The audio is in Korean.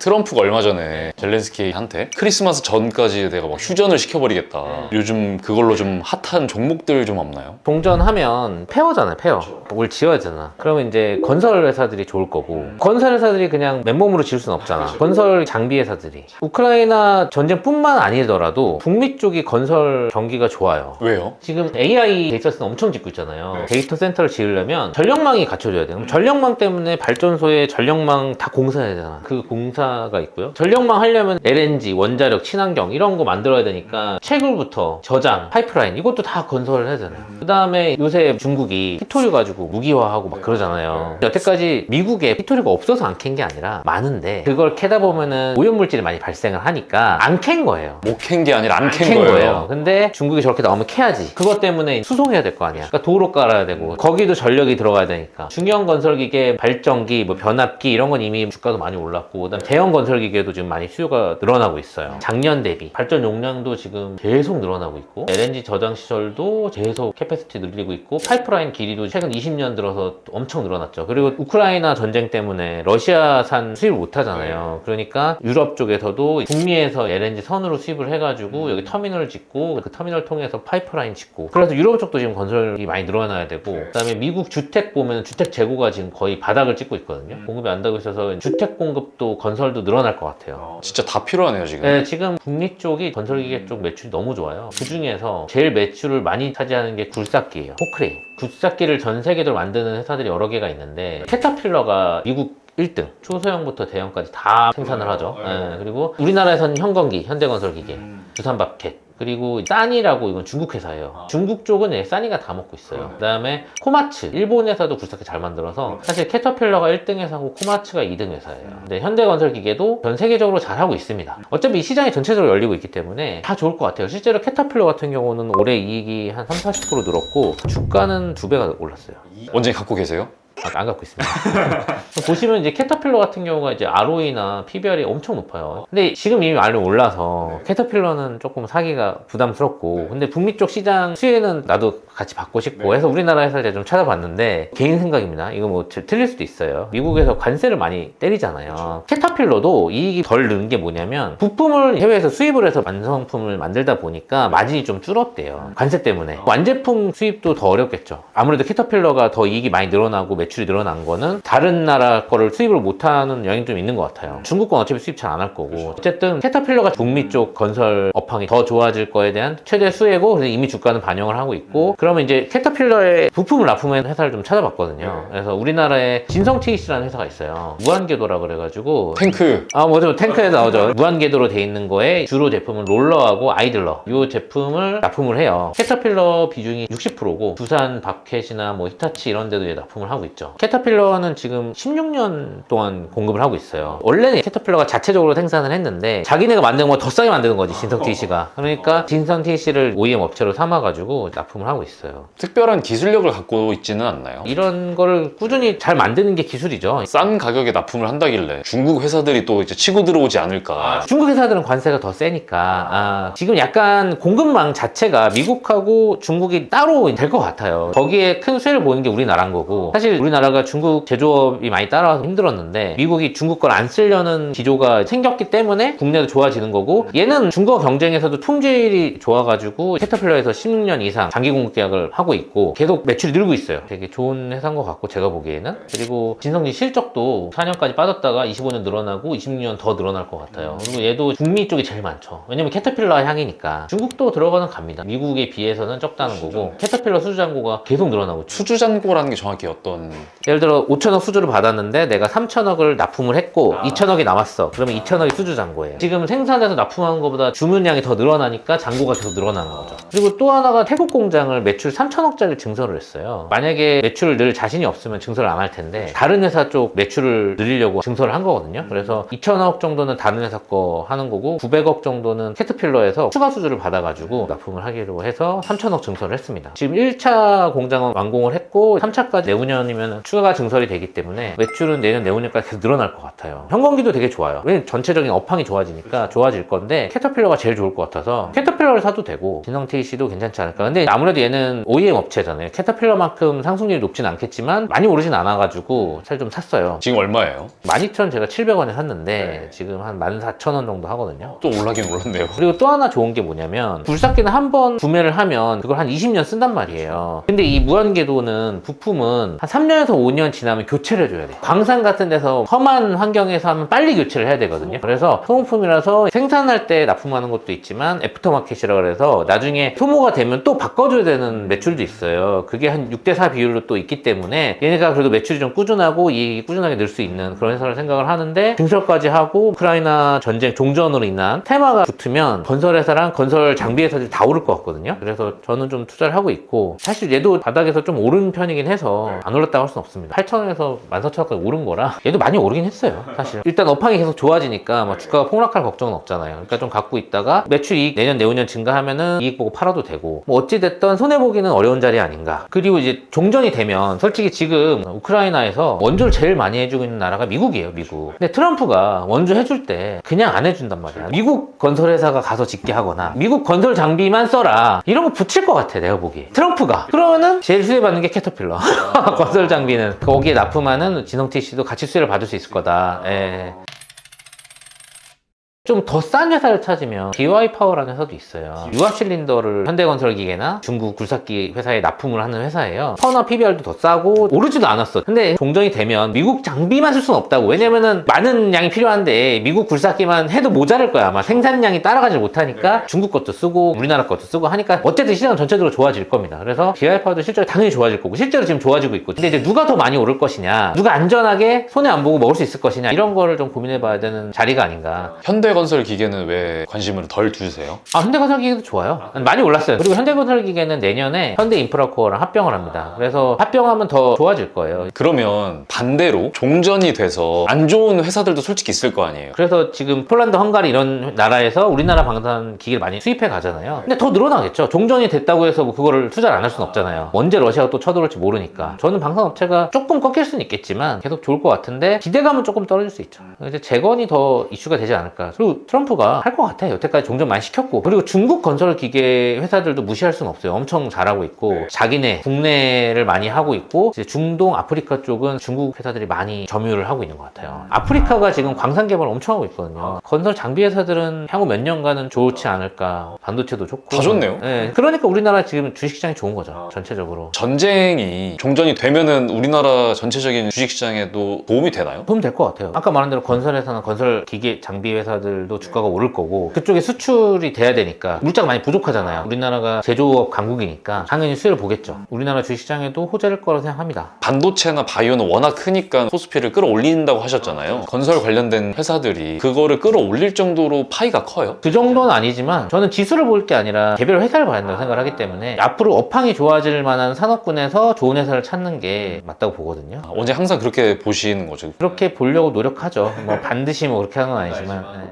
트럼프가 얼마 전에 젤렌스키한테 크리스마스 전까지 내가 막 휴전을 시켜버리겠다. 요즘 그걸로 좀 핫한 종목들 좀 없나요? 종전하면 페어잖아요, 페어. 뭘 지어야 되잖아. 그러면 이제 건설 회사들이 좋을 거고, 건설 회사들이 그냥 맨몸으로 지을 수는 없잖아. 건설 장비 회사들이. 우크라이나 전쟁뿐만 아니더라도 북미 쪽이 건설 경기가 좋아요. 왜요? 지금 AI 데이터 센터 엄청 짓고 있잖아요. 데이터 센터를 지으려면 전력망이 갖춰져야 돼요. 그럼 전력망 때문에 발전소에 전력망 다 공사해야 되잖아. 그 공사가 있고요. 전력망 하려면 LNG, 원자력, 친환경 이런 거 만들어야 되니까 채굴부터 저장, 파이프라인 이것도 다 건설을 해야 되잖아요. 그 다음에 요새 중국이 피토류 가지고 무기화하고 막 그러잖아요. 여태까지 미국에 피토류가 없어서 안 캔 게 아니라 많은데 그걸 캐다 보면은 오염물질이 많이 발생을 하니까 안 캔 거예요. 못 캔 게 아니라 안 캔 캔 거예요. 근데 중국이 저렇게 나오면 캐야지. 그것 때문에 수송해야 될 거 아니야. 그러니까 도로 깔아야 되고 거기도 전력이 들어가야 되니까 중형 건설기계, 발전기, 뭐 변압기 이런 건 이미 주가도 많이 올랐고 그다음 대형 건설기계도 지금 많이 수요가 늘어나고 있어요. 작년 대비 발전 용량도 지금 계속 늘어나고 있고 LNG 저장 시설도 계속 캐패시티 늘리고 있고 파이프라인 길이도 최근 20년 들어서 엄청 늘어났죠. 그리고 우크라이나 전쟁 때문에 러시아산 수입을 못 하잖아요. 그러니까 유럽 쪽에서도 북미에서 LNG 선으로 수입을 해가지고 여기 터미널을 짓고 그 터미널 통해서 파이프라인 짓고 그래서 유럽 쪽도 지금 건설이 많이 늘어나야 되고 그다음에 미국 주택 보면 주택 재고가 지금 거의 바닥을 찍고 있거든요. 공급이 안 되고 있어서 주택 공급도 건설도 늘어날 것 같아요. 진짜 다 필요하네요 지금. 네, 지금 북미 쪽이 건설기계 쪽 매출이 너무 좋아요. 그 중에서 제일 매출을 많이 차지하는 게 굴삭기예요. 포크레인. 굴삭기를 전 세계적으로 만드는 회사들이 여러 개가 있는데 캐터필러가 미국 1등, 초소형부터 대형까지 다 생산을 하죠. 네, 그리고 우리나라에서는 현건기, 현대건설기계, 두산밥켓, 그리고 싸니라고 이건 중국 회사예요. 중국 쪽은 싸니가 다 먹고 있어요. 그 다음에 코마츠, 일본에서도 굴삭기 잘 만들어서 사실 캐터필러가 1등 회사고 코마츠가 2등 회사예요. 근데 현대건설기계도 전 세계적으로 잘하고 있습니다. 어차피 이 시장이 전체적으로 열리고 있기 때문에 다 좋을 것 같아요. 실제로 캐터필러 같은 경우는 올해 이익이 한 30-40% 늘었고 주가는 2배가 올랐어요. 원장님 갖고 계세요? 안 갖고 있습니다. 보시면 이제 캐터필러 같은 경우가 이제 ROE나 PBR이 엄청 높아요. 근데 지금 이미 많이 올라서 캐터필러는 조금 사기가 부담스럽고 근데 북미 쪽 시장 수혜는 나도 같이 받고 싶고 해서 우리나라 회사를 제가 좀 찾아봤는데 개인 생각입니다. 이거 뭐 틀릴 수도 있어요. 미국에서 관세를 많이 때리잖아요. 캐터필러도 이익이 덜 는 게 뭐냐면 부품을 해외에서 수입을 해서 완성품을 만들다 보니까 마진이 좀 줄었대요. 관세 때문에. 완제품 수입도 더 어렵겠죠. 아무래도 캐터필러가 더 이익이 많이 늘어나고 매출이 늘어난 거는 다른 나라 거를 수입을 못하는 영향이 좀 있는 것 같아요. 중국 건 어차피 수입 잘 안 할 거고 어쨌든 캐터필러가 북미 쪽 건설 업황이 더 좋아질 거에 대한 최대 수혜고 그래서 이미 주가는 반영을 하고 있고 그러면 이제 캐터필러의 부품을 납품하는 회사를 좀 찾아봤거든요. 그래서 우리나라에 진성TEC라는 회사가 있어요. 무한궤도라 그래가지고 탱크. 맞아. 탱크에 나오죠. 무한궤도로 돼 있는 거에 주로 제품은 롤러하고 아이들러 이 제품을 납품을 해요. 캐터필러 비중이 60%고 두산 밥켓이나 뭐 히타치 이런 데도 납품을 하고 있죠. 캐터필러는 지금 16년 동안 공급을 하고 있어요. 원래는 캐터필러가 자체적으로 생산을 했는데 자기네가 만든 거 더 싸게 만드는 거지 진성TEC가. 그러니까 진성TEC를 OEM 업체로 삼아가지고 납품을 하고 있어요. 특별한 기술력을 갖고 있지는 않나요? 이런 거를 꾸준히 잘 만드는 게 기술이죠. 싼 가격에 납품을 한다길래 중국 회사들이 또 이제 치고 들어오지 않을까. 중국 회사들은 관세가 더 세니까 지금 약간 공급망 자체가 미국하고 중국이 따로 될 것 같아요. 거기에 큰 수혜를 보는 게 우리나라인 거고 사실 우리나라가 중국 제조업이 많이 따라와서 힘들었는데 미국이 중국 걸 안 쓰려는 기조가 생겼기 때문에 국내도 좋아지는 거고 얘는 중국어 경쟁에서도 품질이 좋아가지고 캐터필러에서 16년 이상 장기 공급 계약을 하고 있고 계속 매출이 늘고 있어요. 되게 좋은 회사인 것 같고 제가 보기에는. 그리고 진성지 실적도 4년까지 빠졌다가 25년 늘어나고 26년 더 늘어날 것 같아요. 그리고 얘도 북미 쪽이 제일 많죠. 왜냐면 캐터필러 향이니까. 중국도 들어가는 갑니다. 미국에 비해서는 적다는 거고 캐터필러 수주잔고가 계속 늘어나고 있죠. 수주잔고라는 게 정확히 어떤... 예를 들어 5천억 수주를 받았는데 내가 3천억을 납품을 했고 2천억이 남았어. 그러면 2천억이 수주잔고예요. 지금 생산해서 납품한 것보다 주문량이 더 늘어나니까 잔고가 계속 늘어나는 거죠. 그리고 또 하나가 태국 공장을 매출 3천억짜리 증설을 했어요. 만약에 매출을 늘 자신이 없으면 증설을 안 할 텐데 다른 회사 쪽 매출을 늘리려고 증설을 한 거거든요. 그래서 2천억 정도는 다른 회사 거 하는 거고 900억 정도는 캐터필러에서 추가 수주를 받아가지고 납품을 하기로 해서 3천억 증설을 했습니다. 지금 1차 공장은 완공을 했고 3차까지 내후년이면 왜냐면 추가가 증설이 되기 때문에 매출은 내년 내후년까지 계속 늘어날 것 같아요. 현건기도 되게 좋아요. 왜냐면 전체적인 업황이 좋아지니까 좋아질 건데 캐터필러가 제일 좋을 것 같아서 캐터필러를 사도 되고 진성 TC도 괜찮지 않을까. 근데 아무래도 얘는 OEM 업체잖아요. 캐터필러만큼 상승률이 높진 않겠지만 많이 오르진 않아가지고 사실 좀 샀어요. 지금 얼마예요? 12,000 제가 700원에 샀는데 지금 한 14,000원 정도 하거든요. 또 올라긴 올랐네요. 그리고 또 하나 좋은 게 뭐냐면 굴삭기는 한 번 구매를 하면 그걸 한 20년 쓴단 말이에요. 근데 이 무한궤도는 부품은 한 3년에서 5년 지나면 교체를 해줘야 돼요. 광산 같은 데서 험한 환경에서 하면 빨리 교체를 해야 되거든요. 그래서 소모품이라서 생산할 때 납품하는 것도 있지만 애프터마켓이라 그래서 나중에 소모가 되면 또 바꿔줘야 되는 매출도 있어요. 그게 한 6대4 비율로 또 있기 때문에 얘네가 그래도 매출이 좀 꾸준하고 이익이 꾸준하게 늘 수 있는 그런 회사를 생각을 하는데 증설까지 하고 우크라이나 전쟁 종전으로 인한 테마가 붙으면 건설회사랑 건설 장비회사들이 다 오를 것 같거든요. 그래서 저는 좀 투자를 하고 있고 사실 얘도 바닥에서 좀 오른 편이긴 해서 안 올랐다고 할 수는 없습니다. 8,000원에서 14,000원까지 오른 거라 얘도 많이 오르긴 했어요. 사실 일단 업황이 계속 좋아지니까 뭐 주가가 폭락할 걱정은 없잖아요. 그러니까 좀 갖고 있다가 매출 이익 내년 내후년 증가하면은 이익 보고 팔아도 되고 뭐 어찌됐든 손해보기는 어려운 자리 아닌가. 그리고 이제 종전이 되면 솔직히 지금 우크라이나에서 원조를 제일 많이 해주고 있는 나라가 미국이에요. 미국. 근데 트럼프가 원조 해줄 때 그냥 안 해준단 말이야. 미국 건설회사가 가서 짓게 하거나 미국 건설 장비만 써라 이런 거 붙일 것 같아 내가 보기에. 트럼프가 그러면은 제일 수혜받는 게 캐터필러. 건설 장비는 거기에 납품하는 진성 TC도 같이 수혜를 받을 수 있을 거다. 예. 좀 더 싼 회사를 찾으면 DY 파워라는 회사도 있어요. 유압 실린더를 현대건설기계나 중국 굴삭기 회사에 납품을 하는 회사예요. 퍼나 PBR도 더 싸고 오르지도 않았어. 근데 종전이 되면 미국 장비만 쓸 수는 없다고. 왜냐면은 많은 양이 필요한데 미국 굴삭기만 해도 모자랄 거야. 아마 생산량이 따라가지 못하니까 중국 것도 쓰고 우리나라 것도 쓰고 하니까 어쨌든 시장은 전체적으로 좋아질 겁니다. 그래서 DY 파워도 실제로 당연히 좋아질 거고 실제로 지금 좋아지고 있고. 근데 이제 누가 더 많이 오를 것이냐, 누가 안전하게 손해 안 보고 먹을 수 있을 것이냐 이런 거를 좀 고민해 봐야 되는 자리가 아닌가. 현대건설 기계는 왜 관심을 덜 두세요? 현대건설기계도 좋아요. 많이 올랐어요. 그리고 현대건설기계는 내년에 현대인프라코어랑 합병을 합니다. 그래서 합병하면 더 좋아질 거예요. 그러면 반대로 종전이 돼서 안 좋은 회사들도 솔직히 있을 거 아니에요? 그래서 지금 폴란드, 헝가리 이런 나라에서 우리나라 방산 기계를 많이 수입해 가잖아요. 근데 더 늘어나겠죠. 종전이 됐다고 해서 뭐 그거를 투자를 안 할 수는 없잖아요. 언제 러시아가 또 쳐들어올지 모르니까. 저는 방산업체가 조금 꺾일 수는 있겠지만 계속 좋을 것 같은데 기대감은 조금 떨어질 수 있죠. 이제 재건이 더 이슈가 되지 않을까. 그리고 트럼프가 할 것 같아. 여태까지 종전 많이 시켰고. 그리고 중국 건설 기계 회사들도 무시할 수는 없어요. 엄청 잘하고 있고 자기네 국내를 많이 하고 있고 이제 중동, 아프리카 쪽은 중국 회사들이 많이 점유를 하고 있는 것 같아요. 아프리카가 지금 광산 개발 엄청 하고 있거든요. 건설 장비 회사들은 향후 몇 년간은 좋지 않을까. 반도체도 좋고 다 좋네요. 네. 그러니까 우리나라 지금 주식시장이 좋은 거죠. 전체적으로. 전쟁이 종전이 되면은 우리나라 전체적인 주식시장에도 도움이 되나요? 도움 될 것 같아요. 아까 말한 대로 건설회사나 건설 기계 장비 회사들도 주가가 오를 거고 그쪽에 수출이 돼야 되니까 물자가 많이 부족하잖아요. 우리나라가 제조업 강국이니까 당연히 수혜를 보겠죠. 우리나라 주식시장에도 호재일 거라고 생각합니다. 반도체나 바이오는 워낙 크니까 코스피를 끌어올린다고 하셨잖아요. 건설 관련된 회사들이 그거를 끌어올릴 정도로 파이가 커요? 그 정도는 아니지만 저는 지수를 볼 게 아니라 개별 회사를 봐야 된다고 생각을 하기 때문에 앞으로 업황이 좋아질 만한 산업군에서 좋은 회사를 찾는 게 맞다고 보거든요. 언제 항상 그렇게 보시는 거죠? 그렇게 보려고 노력하죠. 뭐 반드시 뭐 그렇게 하는 건 아니지만. 네.